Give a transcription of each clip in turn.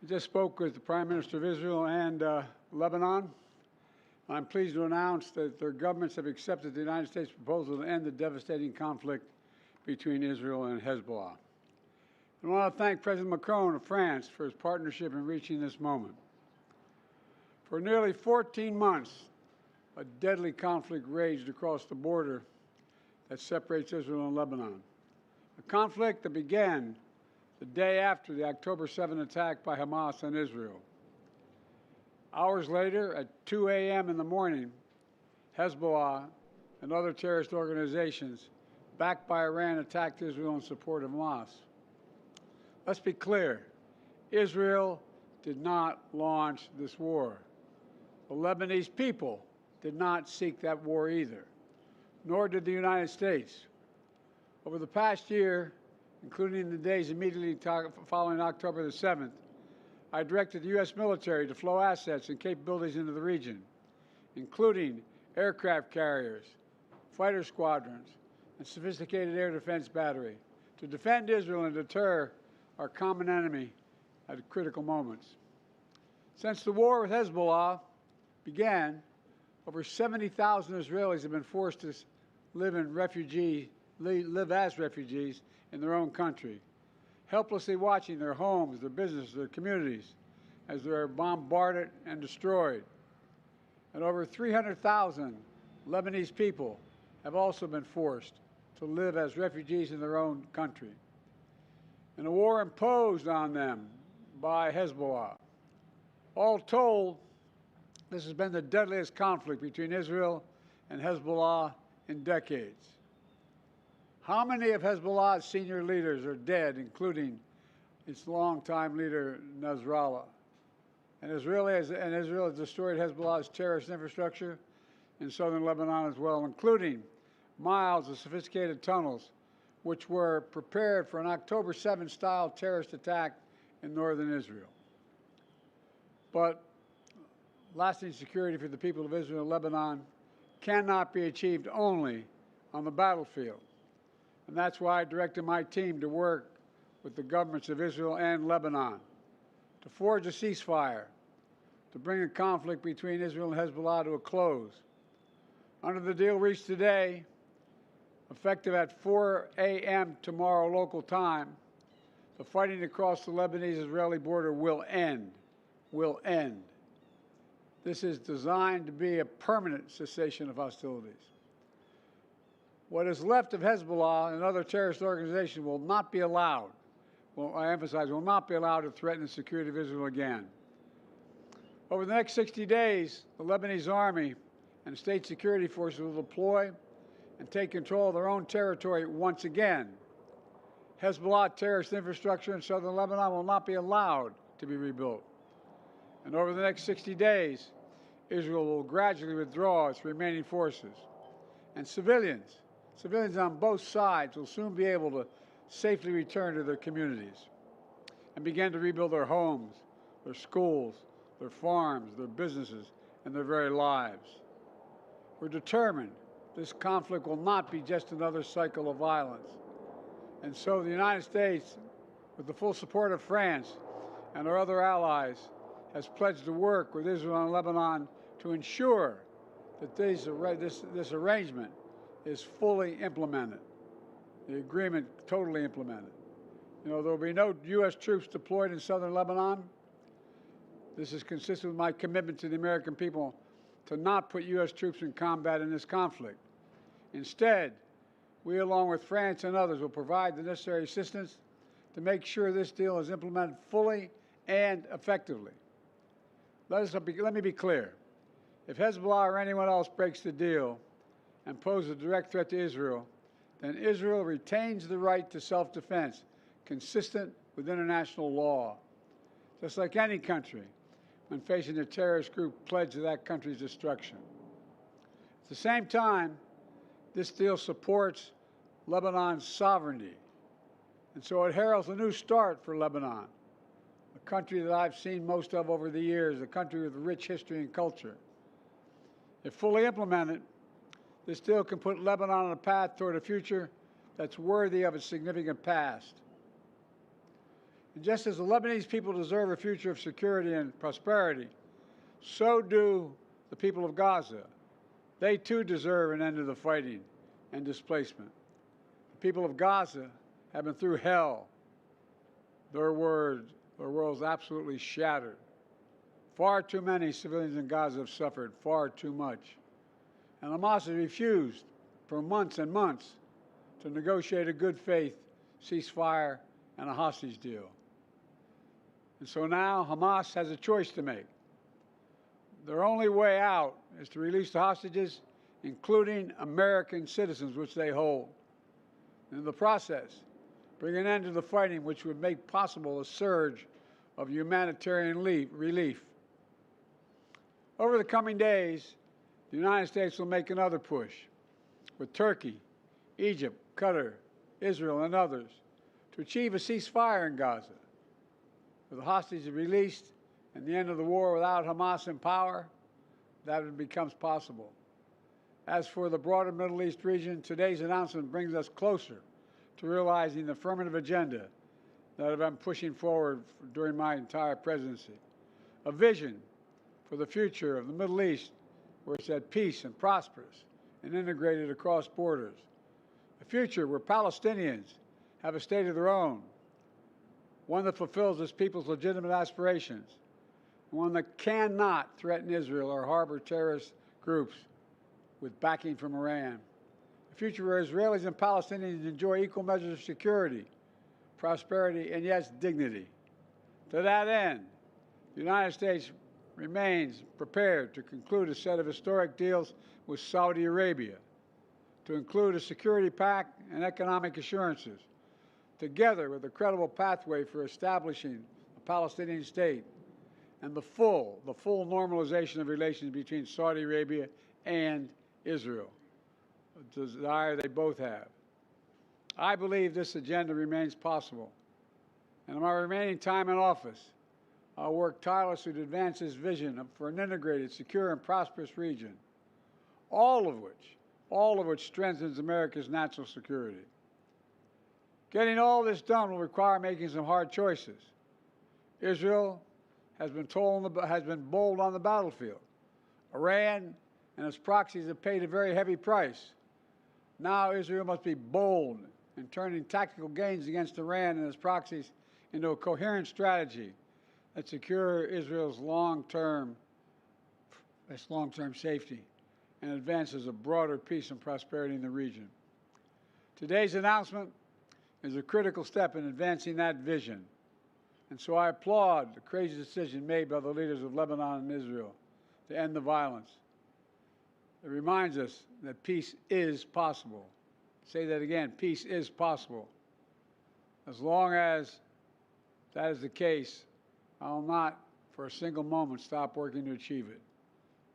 I just spoke with the Prime Minister of Israel and Lebanon. I'm pleased to announce that their governments have accepted the United States proposal to end the devastating conflict between Israel and Hezbollah. I want to thank President Macron of France for his partnership in reaching this moment. For nearly 14 months, a deadly conflict raged across the border that separates Israel and Lebanon. A conflict that began the day after the October 7 attack by Hamas on Israel. Hours later, at 2 a.m. in the morning, Hezbollah and other terrorist organizations backed by Iran attacked Israel in support of Hamas. Let's be clear, Israel did not launch this war. The Lebanese people did not seek that war either, nor did the United States. Over the past year, including the days immediately following October the 7th, I directed the U.S. military to flow assets and capabilities into the region, including aircraft carriers, fighter squadrons, and sophisticated air defense battery to defend Israel and deter our common enemy at critical moments. Since the war with Hezbollah began, over 70,000 Israelis have been forced to live as refugees in their own country, helplessly watching their homes, their businesses, their communities as they're bombarded and destroyed. And over 300,000 Lebanese people have also been forced to live as refugees in their own country. In a war imposed on them by Hezbollah. All told, this has been the deadliest conflict between Israel and Hezbollah in decades. How many of Hezbollah's senior leaders are dead, including its longtime leader, Nasrallah? And Israel has destroyed Hezbollah's terrorist infrastructure in southern Lebanon as well, including miles of sophisticated tunnels, which were prepared for an October 7-style terrorist attack in northern Israel. But lasting security for the people of Israel and Lebanon cannot be achieved only on the battlefield. And that's why I directed my team to work with the governments of Israel and Lebanon to forge a ceasefire, to bring the conflict between Israel and Hezbollah to a close. Under the deal reached today, effective at 4 a.m. tomorrow local time, the fighting across the Lebanese-Israeli border will end. Will end. This is designed to be a permanent cessation of hostilities. What is left of Hezbollah and other terrorist organizations will not be allowed, I emphasize, will not be allowed to threaten the security of Israel again. Over the next 60 days, the Lebanese army and state security forces will deploy and take control of their own territory once again. Hezbollah terrorist infrastructure in southern Lebanon will not be allowed to be rebuilt. And over the next 60 days, Israel will gradually withdraw its remaining forces. And civilians on both sides will soon be able to safely return to their communities and begin to rebuild their homes, their schools, their farms, their businesses, and their very lives. We're determined this conflict will not be just another cycle of violence. And so the United States, with the full support of France and our other allies, has pledged to work with Israel and Lebanon to ensure that this arrangement is fully implemented, the agreement totally implemented. You know, there will be no U.S. troops deployed in southern Lebanon. This is consistent with my commitment to the American people to not put U.S. troops in combat in this conflict. Instead, we, along with France and others, will provide the necessary assistance to make sure this deal is implemented fully and effectively. Let me be clear. If Hezbollah or anyone else breaks the deal and poses a direct threat to Israel, then Israel retains the right to self-defense consistent with international law, just like any country when facing a terrorist group pledged to that country's destruction. At the same time, this deal supports Lebanon's sovereignty, and so it heralds a new start for Lebanon, a country that I've seen most of over the years, a country with rich history and culture. If fully implemented, this deal can put Lebanon on a path toward a future that's worthy of its significant past. And just as the Lebanese people deserve a future of security and prosperity, so do the people of Gaza. They too deserve an end to the fighting and displacement. The people of Gaza have been through hell. Their world's absolutely shattered. Far too many civilians in Gaza have suffered, far too much. And Hamas has refused for months and months to negotiate a good faith ceasefire and a hostage deal. And so now Hamas has a choice to make. Their only way out is to release the hostages, including American citizens, which they hold. In the process, bring an end to the fighting, which would make possible a surge of humanitarian relief. Over the coming days, the United States will make another push with Turkey, Egypt, Qatar, Israel, and others to achieve a ceasefire in Gaza. With the hostages released and the end of the war without Hamas in power, that becomes possible. As for the broader Middle East region, today's announcement brings us closer to realizing the affirmative agenda that I've been pushing forward during my entire presidency. A vision for the future of the Middle East where it's at peace and prosperous and integrated across borders. A future where Palestinians have a state of their own, one that fulfills its people's legitimate aspirations, one that cannot threaten Israel or harbor terrorist groups with backing from Iran. A future where Israelis and Palestinians enjoy equal measures of security, prosperity, and yes, dignity. To that end, the United States remains prepared to conclude a set of historic deals with Saudi Arabia, to include a security pact and economic assurances, together with a credible pathway for establishing a Palestinian state and the full normalization of relations between Saudi Arabia and Israel, a desire they both have. I believe this agenda remains possible, and in my remaining time in office, I'll work tirelessly to advance this vision for an integrated, secure, and prosperous region, all of which strengthens America's national security. Getting all this done will require making some hard choices. Israel has been bold on the battlefield. Iran and its proxies have paid a very heavy price. Now Israel must be bold in turning tactical gains against Iran and its proxies into a coherent strategy that secures Israel's long-term safety and advances a broader peace and prosperity in the region. Today's announcement is a critical step in advancing that vision. And so I applaud the courageous decision made by the leaders of Lebanon and Israel to end the violence. It reminds us that peace is possible. Say that again, peace is possible. As long as that is the case, I will not for a single moment stop working to achieve it.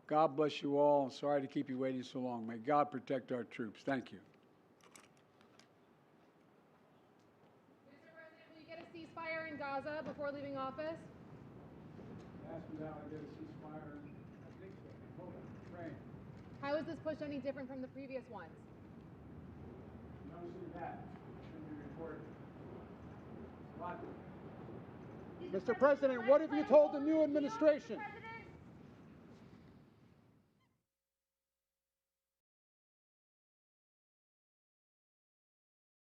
God bless you all, and sorry to keep you waiting so long. May God protect our troops. Thank you. Ceasefire in Gaza before leaving office? Ask me how I get a ceasefire. I think so. Hold on. Train. How is this push any different from the previous ones? You don't see that. Shouldn't be reported. What? Mr. President, what have you told the new administration?